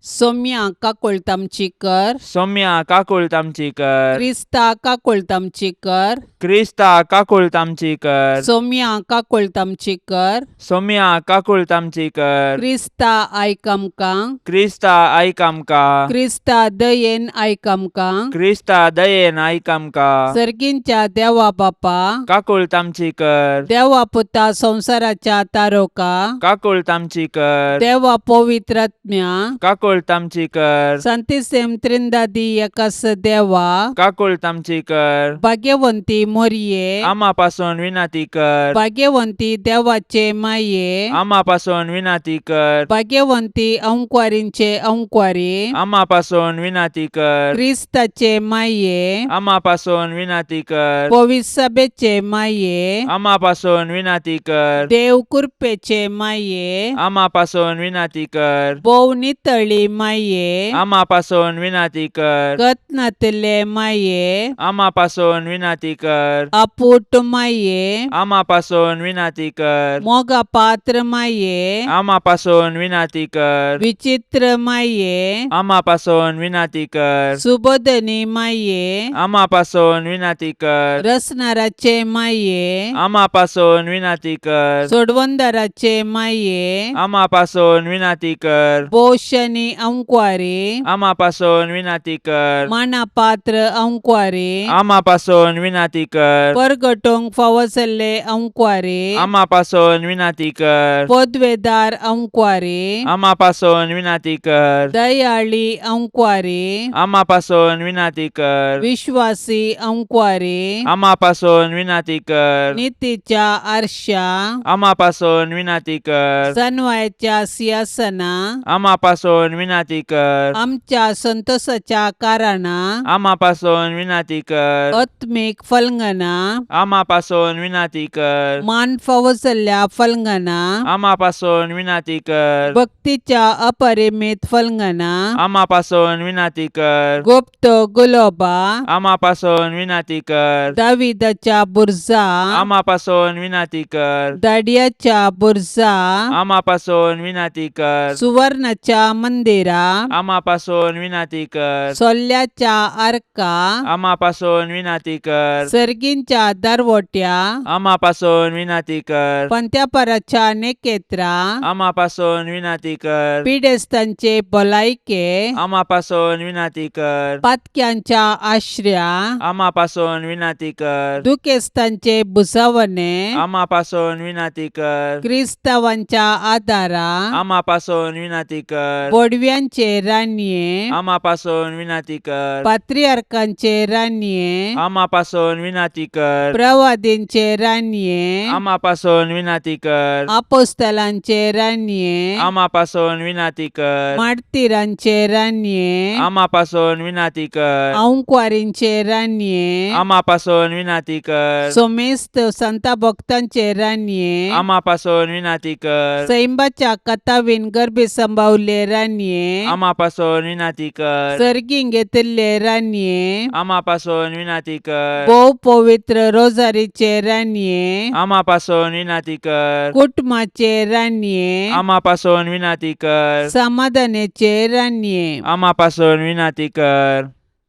सोम्या काकुळतामची कर. सौम्या काकुळतामची कर. क्रिस्ता काकुळतामची कर. क्रिस्ता काकुळतामची कर. सोम्या काकुळतामची कर. सौम्या काकुळतामची कर. क्रिस्ता आयक आमकां. क्रिस्ता आयक आमकां. क्रिस्ता दयेन आयक आमकां. क्रिस्ता दयेन आयक आमकां. सर्गींच्या देवा बापा, काकुळतामची कर. देवा पुता संसाराच्या तारोका, काकुळतामची कर. देवा पवित्र आत्म्या, काकुळ काकूळ तामची कर Santíssim Trindade Yakas Deva, काकूळ तामची कर भाग्यवंती मोरये, आम्हापासून विनंती कर भाग्यवंती देवाचे माये, आम्हापासून विनंती कर भाग्यवंती अंकुवारींचे अंकुवारी, आम्हापासून विनंती कर ख्रिस्ताचे माये, आम्हापासून विनंती कर पवित्र सभेचे माये, आम्हापासून विनंती कर देव कृपेचे माये, आम्हापासून विनंती कर बोव नितळी माये, आम्हापासून विनंती कर कतनातले माये, आम्हापासून विनंती कर अपूट माये, आम्हापासून विनंती कर मोगा पात्र माये, आम्हापासून विनंती कर विचित्र माये, आम्हापासून विनंती कर सुबोधनी माये, आम्हापासून विनंती कर रसनाराचे माये, आम्हापासून विनंती कर सोडवंदाराचे माये, आम्हापासून विनंती कर बोशनी अंकुवारी, आम्हापासून विनंती कर मानापात्र अंकुवारी, आम्हापासून विनंती कर परगटोंक फावसले अंकुवारी, आम्हापासून विनंती कर पदवेदार अंकुवारी, आम्हापासून विनंती कर दयाळी अंकुवारी, आम्हापासून विनंती कर विश्वासी अंकुवारी, आम्हापासून विनंती कर नीतीच्या आरशा, आम्हापासून विनंती कर सनवायच्या सिंहासना, आम्हापासून विनंती कर आमच्या संतोषाच्या कारणा, आम्हापासून विनंती कर आत्मिक फलंगना, आम्हापासून विनंती कर मान फावसल्या फलंगना, आम्हापासून विनंती कर भक्तीच्या अपरिमित फलंगना, आम्हापासून विनंती कर गुप्त गुलोबा, आम्हापासून विनंती कर दाविदाच्या बुरजा, आम्हापासून विनंती कर दाडियाच्या बुरजा, आम्हापासून विनंती कर सुवर्णाच्या मंदिरा, आम्हापासून विनंती कर सोल्ल्याच्या आरका, आम्हापासून विनंती कर सर्गींच्या दरवट्या, आम्हापासून विनंती कर पंत्यापराच्या नेकेत्रा, आम्हापासून विनंती कर पिडेस्तांचे भलायके, आम्हापासून विनंती कर पातक्यांच्या आश्रया, आम्हापासून विनंती कर दुखेस्तांचे बुसावणे, आम्हापासून विनंती कर क्रिस्तावांच्या आदारा, आम्हापासून विनंती कर बोडव्यांचे रान्ये, आम्हापासून विनंती कर पात्रियार्कांचे रान्ये, आम्हापासून विनंती कर प्रवादींचे रान्ये, आम्हापासून विनंती कर आपोस्तलांचे रान्ये, आम्हापासून विनंती कर मार्तिरांचे रान्ये, आम्हापासून विनंती कर अंकुवारींचे रान्ये, आम्हापासून विनंती कर सोमेस्त संता भक्तांचे रान्ये, आम्हापासून विनंती कर सैंबाच्या कथावीन गर्भे संभावले रान्ये, आम्हापासून विनंती कर सर्गीं घेतले रान्ये, आम्हापासून विनंती कर बहु पवित्र रोजारीचे रान्ये, आम्हापासून विनंती कर कुटुंबाचे रान्ये, आम्हापासून विनंती कर समाधानाचे रान्ये, आम्हापासून विनंती कर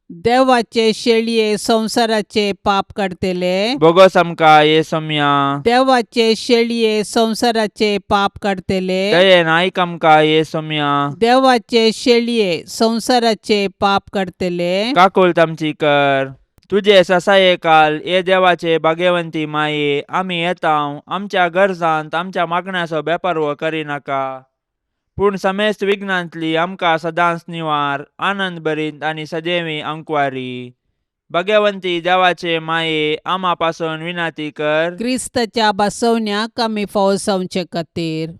देवाचे शेळये संसाराचे पाप काढतेले, बोगस आमका येसम्या देवाचे शेळये संसाराचे पाप काढतेले, दयेन ऐक आमका येसम्या देवाचे शेळये संसाराचे पाप काढतेले, काकुल तामची कर तुझे ससाये काल ये देवाचे भाग्यवंती माये आम्ही येताव आमच्या गरजांत आमच्या मागण्याचो बेपर्व करी नाका पूण समेस्त विघ्नांतली आमकां सदांच निवार आनंद भरीत आनी सदैवी अंकुवारी भाग्यवंती देवाचे माये आम्हा पासून विनंती कर क्रिस्ताच्या बसवण्याक आमी फावसावचे खातीर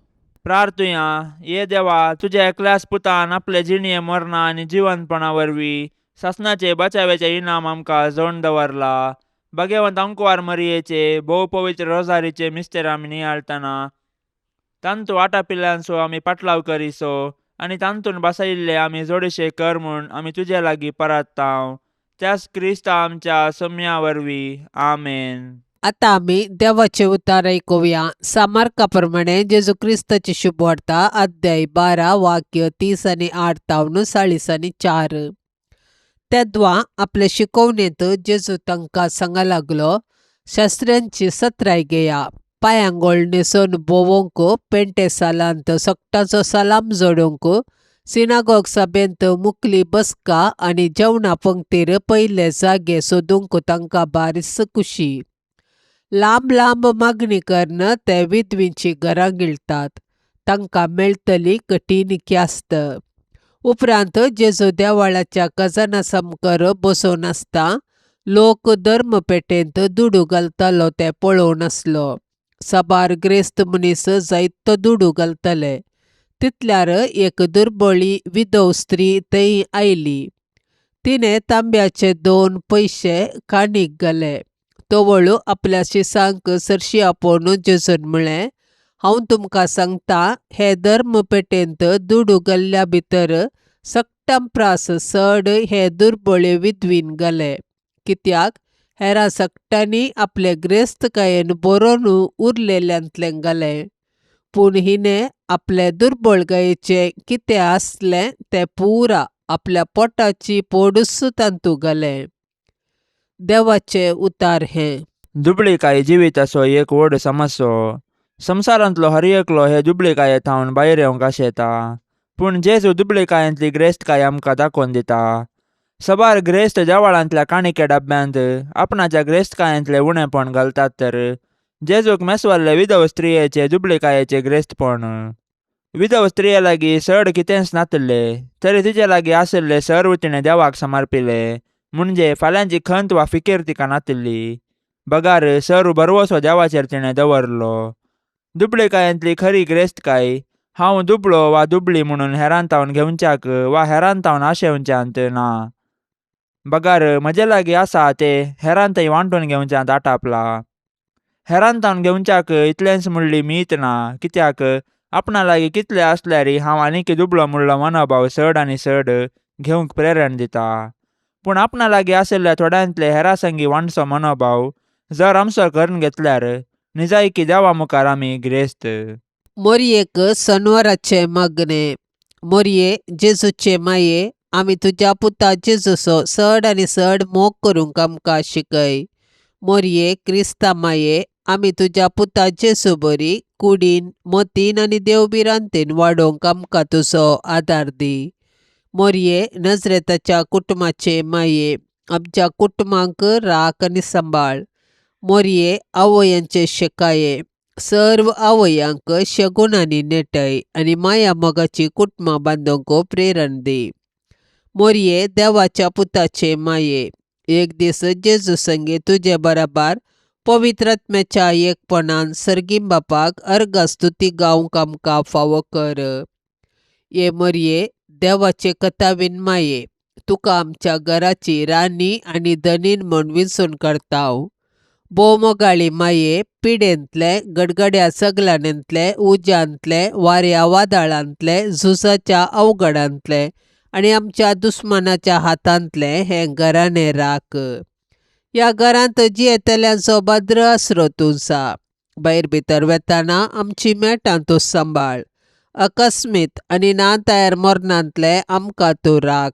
प्रार्थुया ये देवा तुझ्या एकल्याच पुतान आपले जिणये मरणा आनी जिवंतपणा वरवीं सासनाचे बचावेचे इनाम आमकां जोडून दवरला भाग्यवंत अंकुवार मरियेचे भोव पवित्र रोजारीचे मिस्तेर आमी नियाळतना तांतू आटा पिल्ल्यांचो आमी पाटलाव करिसो आनी तांतून बसयिल्ले आमी जोडशे कर म्हूण आमी तुजे लागीं परताव त्याच क्रिस्ता आमच्या सम्या वरवीं आमेन. आता आमी देवाचे उतार ऐकुया. सामार्का प्रमाणे जेजू क्रिस्ताची शुभ वार्ता अध्याय 12 वाक्य 30 आनी 8 तावन 40 आनी 4. तेदवा आपले शिकवणेंत जेजू तांकां सांगा लागलो, शास्त्र्यांची सत्राय घेया, पांयांगोळ न्हेसोन भोवंक, पेंटे सालांत सक्टाचो सलाम जोडूंक, सिनागोग सभेंत मुखली बसका आनी जेवणा पंक्तीर पयले जागे सोदूंक तांकां बारीस कुशी. लांब लांब मागणी करन ते विधवींची घरां गिळटात, तांकां मेळटली कठीण ख्यास्त. उपरांत जेजू देवाळाच्या गजाना समकर बसोवन आसता लोक धर्म पेटेंत दुडू घालतालो ते पळोवन आसलो. सबार ग्रेस्त मनीस जायतो दुडू घालतले. तितल्यार एक दुर्बळी विधव स्त्री थंय आयली. तिणें तांब्याचे 2 पयशे काणीक घाले. तोवळू आपल्या शिसांक सरशी आपोवन जेजून म्हळें, हांव तुमकां सांगता, हे धर्म पेटेंत दुडू घाल्ल्या भितर सक्टांप्रास चड हे दुर्बळे विधवीन घाले. कित्याक हेरां सक्टांनी आपले ग्रेस्तकायेन बरोवन उरलेल्यांतलें घालें. पूण हिणें आपले दुर्बळकायेचें कितें आसलें तें पुरा आपल्या पोटाची पोडूस तांतू घालें. देवाचें उतार हें. दुबळीकाय जिविताचो एक व्हड समस्यो. संवसारांतलो हर एकलो हे दुबळीकाये थावन भायर येवंक आशेता. पूण जेजू दुबळीकायेंतली ग्रेस्तकाय आमकां दाखोवन दिता. सबार ग्रेस्त देवाळांतल्या काणिके डब्यांत आपणाच्या ग्रेस्तकायेंतलें उणेपण घालतात तर जेजूक मेसवाल्ले विधव स्त्रियेचे दुबळीकायेचे ग्रेस्तपण. विधव स्त्रिये लागीं चड कितेंच नासलें तरी तिचे लागीं आशिल्ले सर्व तिणें देवाक समर्पिले. म्हणजे फाल्यांची खंत वा फिकीर तिका नासली. बगार सर्व बरवसो देवाचेर तिणें दवरलो. दुबळीकायेंतली खरी ग्रेस्तकाय हांव दुबळो वा दुबळी म्हणून हेरांतावन घेवच्याक वा हेरांतावन आशेवच्यांत ना. बगार म्हजे लागीं आसा तें हेरांतय वांटून घेवच्यांत आटापला. हेरांतावन घेवच्याक इतलेंच म्हणली मीत ना, कित्याक आपणा लागीं कितलें आसल्यारय हांव आनीक दुबळो म्हणलो मनोभाव चड आनी चड घेवंक प्रेरण दिता. पूण आपणा लागीं आशिल्ल्या थोड्यांतले हेरां संगी वांटचो मनोभाव जर आमचो करून घेतल्यार निजायकी देवा मुखार आमी ग्रेस्त. मोरयेक सनवराचे मागणे. मोरये, जेजूचे माये, आमी तुज्या पुता जेजूचो चड आनी चड मोग करूंक आमकां शिकय. मोरये, क्रिस्ता माये, आमी तुज्या पुता जेजू बरी कुडीन, मतीन आनी देवबिरांतेन वाडोवंक आमकां तुजो आदार दी. मोरये, नजरेताच्या कुटुंबाचे माये, आमच्या कुटुंबांक राख आनी सांबाळ. मोरये, आवयांचे शेकाये, सर्व आवयांक शगुनांनी नेटय आनी माया मोगाची कुटुंबां बांदूंक प्रेरण दी. मोरये, देवाच्या पुताचे माये, एक दीस जेजू संगे तुजे बराबर पवित्रात्म्याच्या एकपणान सर्गीम बापाक अर्गास्तुती गावंक आमकां फावो कर. ये मोरये, देवाचे कथावीन माये, तुका आमच्या घराची राणी आनी धनीन म्हूण विंचून काडताव. बोमोगाळी माये, पिडेंतले, गडगड्या सगलांतले, उज्यांतले, वाऱ्या वादळांतले, झुजाच्या अवघडांतले आनी आमच्या दुस्मानाच्या हातांतले हें घराणें राख. ह्या घरांत जियेतल्यांचो भद्र आसरो तुसा. भायर भितर वेताना आमची मेटां तूं सांबाळ. अकस्मीत आनी ना तयार मरणांतले आमकां तूं राख.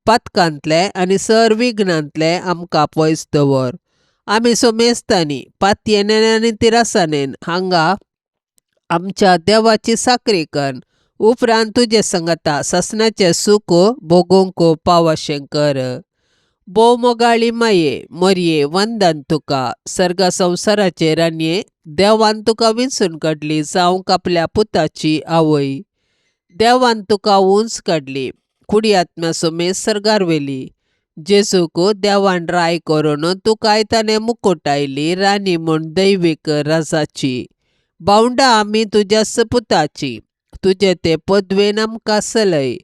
पातकांतले आनी सर विघ्नांतले आमकां पयस दवर. आमी सोमेस्तांनी पातयेनेन आनी तिरासानेन हांगा आमच्या देवाची साकरी कर. उपरांत तुजे संगता ससनाचें सूख भोगूंक पावशें कर. बोमोगाळी माये, मोरये, वंदन तुका. सर्ग संवसाराचे रानये, देवान तुका विंचून काडली जावंक आपल्या पुताची आवय. देवान तुका उंच काडली, कुडी आत्म्या सोमेस सर्गार व्हेली. जेजूक देवान राय करून तुका आयताने मुकुट आयली राणी म्हूण दैवीक राजाची. बावंडा आमी तुज्या पुताची. तुजे ते पदवेन आमकां चलय.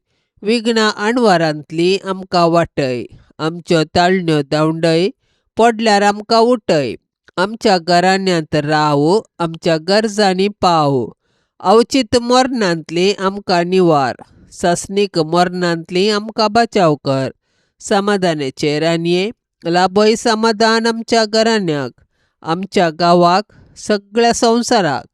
विघ्ना आणवारांतली आमकां वाटय. आमच्यो ताळण्यो धांवडय, पडल्यार आमकां उठय. आमच्या घराण्यांत राव, आमच्या गरजांनी पाव. अवचित मरणांतली आमकां निवार. ससनीक मरणांतली आमकां बचाव कर. समाधानाचे रानये, लाभय समाधान आमच्या घराण्याक, आमच्या गांवाक, सगळ्या संवसाराक.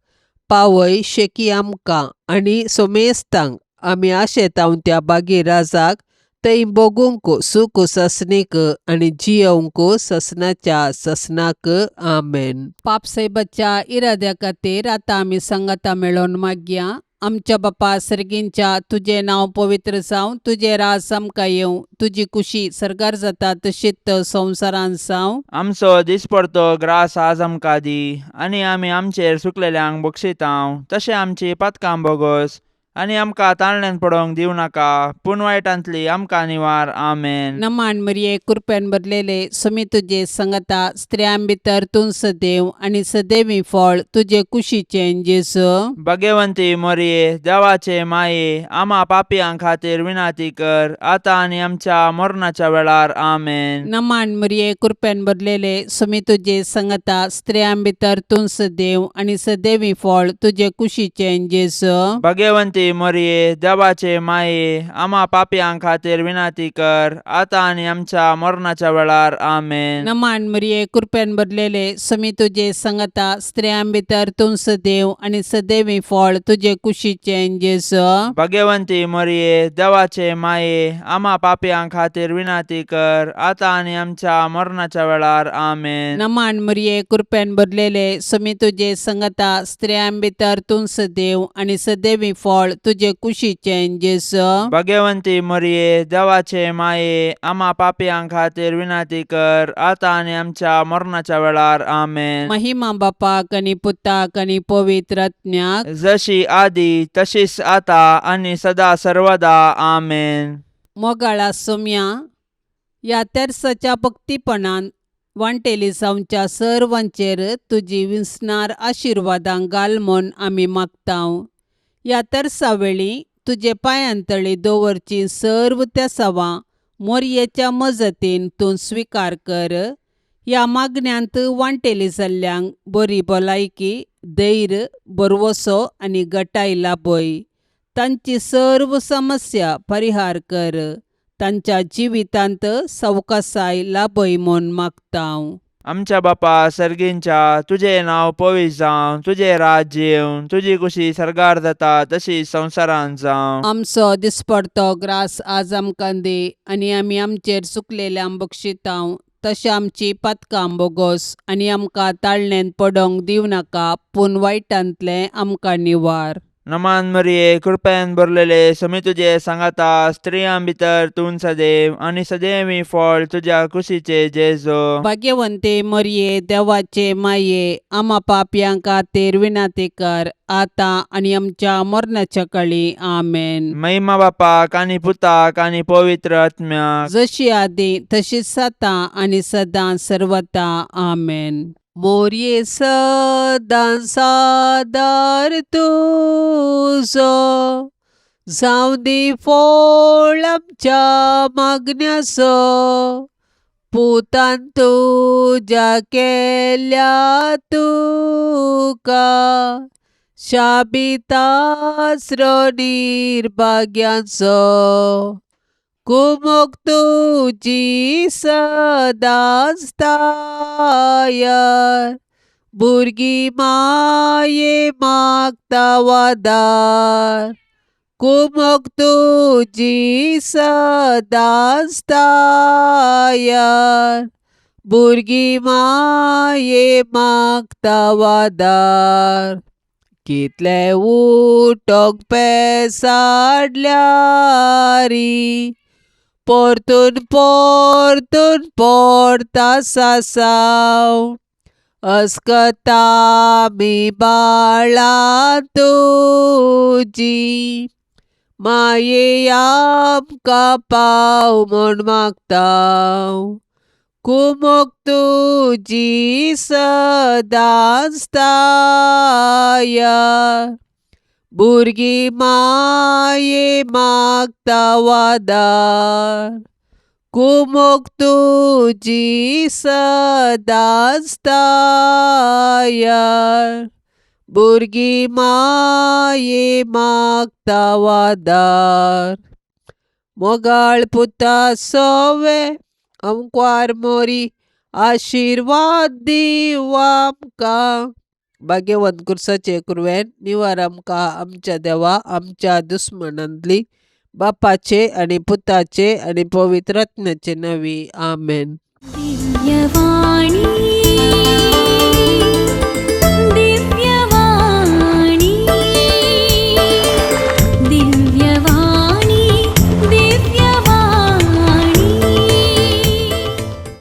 पावय शेकी आमकां आनी सोमेस्तांक. आमी आशेताव त्या बागी राजाक थंय भोगूंक सूख ससनीक आनी जियोंक ससनाच्या ससनाक. आमेन. पापसाहेबाच्या इराद्या खातीर आतां आमी संगता मेळोन मागया. आमच्या बापा सर्गींच्या, तुजें नांव पवित्र जावं, तुजें राज आमकां येवं, तुजी कुशी सर्गार जाता तशीच संवसारांत जावं. आमचो दिसपडतो ग्रास आज आमकां दी, आनी आमी आमचेर सुकलेल्यांक बक्षितांव, तशें आमची पातकां बोगोस आनी आमकां ताळण्यान पडोवंक दिवं नाका, पूण वायटांतली आमकां निवार. आमेन. नमान मरिये कृपेन भरलेले समी तुजे संगता स्त्रियां भितर तूं सदैव आणि सदैवी फळ तुझे कुशीचें जेसू. भाग्यवंती मरिये, देवाचे माये, आम्हा पापियां खातीर विनाती कर, आता आनी आमच्या मरणाच्या वेळार. आमेन. नमान मरिये कृपेन भरलेले समी तुजे संगता स्त्रियां भितर तूं सदैव आणि सदैवी फळ तुझे कुशीचें जेसू. भाग्यवंती मरिये, देवाचे माये, आम्हा पापियां खातीर विनाती कर, आता आनी आमच्या मरणाच्या वेळार. आमेन. नमान मरिये कृपेन भरलेले समी तुजे संगता स्त्रियां भितर तूं सदैव आणि सदैवी फळ तुझे कुशीचें जेसू. भाग्यवंती मरिये, देवाचे माये, आम्हा पापियां खातीर विनाती कर, आता आनी आमच्या मरणाच्या वेळार. आमेन. नमान मरिये कृपेन भरलेले समी तुजे संगता स्त्रियां भितर तूं सदैव आणि सदैवी फळ तुझे कुशीचें जेसू. भाग्यवंती मरिये, देवाचे माये, आम्हा पापियां खातीर विनाती कर, आता आनी आमच्या मरणाच्या वेळार. आमेन. महिमा बापाक आणि पुताक आणि पवित्र आत्म्याक, जशी आदी तशीच आता आणि सदा सर्वदा. आमेन. मोगाळा सोम्या, या तेर्साच्या भक्तीपणान वांटेली जावच्या सर्वांचेर तुजी विस्नार आशिर्वादां घाल म्हूण आमी मागतांव. या तेर्सा वेळी तुजे पांयांतळी दवरची सर्व त्या सवां मोरयेच्या मजतीन तूं स्विकार कर. ह्या मागण्यांत वांटेली जाल्ल्यांक बरी भलायकी, धैर्य, बरवसो आनी घटाय लाभय. तांची सर्व समस्या परिहार कर. तांच्या जिवितांत सवकासाय लाभय म्हूण मागतांव. आमच्या बापा सर्गींच्या, तुझे नाव पवित्र जावं, तुझे राज्य येवं, तुझी कुशी सरगार जाता तशी संवसारांत जावं. आमचो दिसपडतो ग्रास आज आमकां दे, आनी आमी आमचेर चुकलेल्यांक बक्षितांव, तशें आमची पातकां बोगोस, आनी आमकां ताळणेन पडोवंक दिवं नाका, पूण वायटांतले आमकां निवार. नमान मरिये, कृपेन भरलेले समी तुजे सांगाता स्त्रियां भितर तूं सदैव आणि सदैवी फळ तुझ्या कुशीचे जेजो. भाग्यवंते मरिये, देवाचे माये, आम्हा पापयां खातीर विनाती कर, आता आणि आमच्या मरणाच्या काळी. आमेन. महिमा बापाक आणि पुताक आणि पवित्र आत्म्याक, जशी आदी तशीच आता आणि सदां सर्वता. आमेन. मोरये सदां सादार तुझो, जावं दी फळ आमच्या मागण्याचो, पुतान तुज्या केल्या तुका शाबितास्रो निर्भाग्याचो. कुमोक तुजी सदांच तायार, भुरगीं माये मागता वादार. कुमोक तुजी सदांच तायार, भुरगीं माये मागता वादार. कितले उठोंक पेसाडल्यारी, परतून परतून पडता सासाव. अस्कता मी बाळा तुजी, माये आमकां पाव म्हूण मागताव. कुमोक तुजी सदांच तायार, भुरगीं माये मागता वादार. कुमोक तुजी सदांच तायार, भुरगीं माये मागता वादार. मोगाळ पुता सोवे अमक्वार मोरी, आशिर्वाद दिव आमकां. भाग्यवंत कुर्साचे कुरवेन निवार आमकां आमच्या देवा आमच्या दुस्मनांतली, बापाचे आणि पुताचे आणि पवित्र आत्म्याचे नवी. आमेन. दिव्यवाणी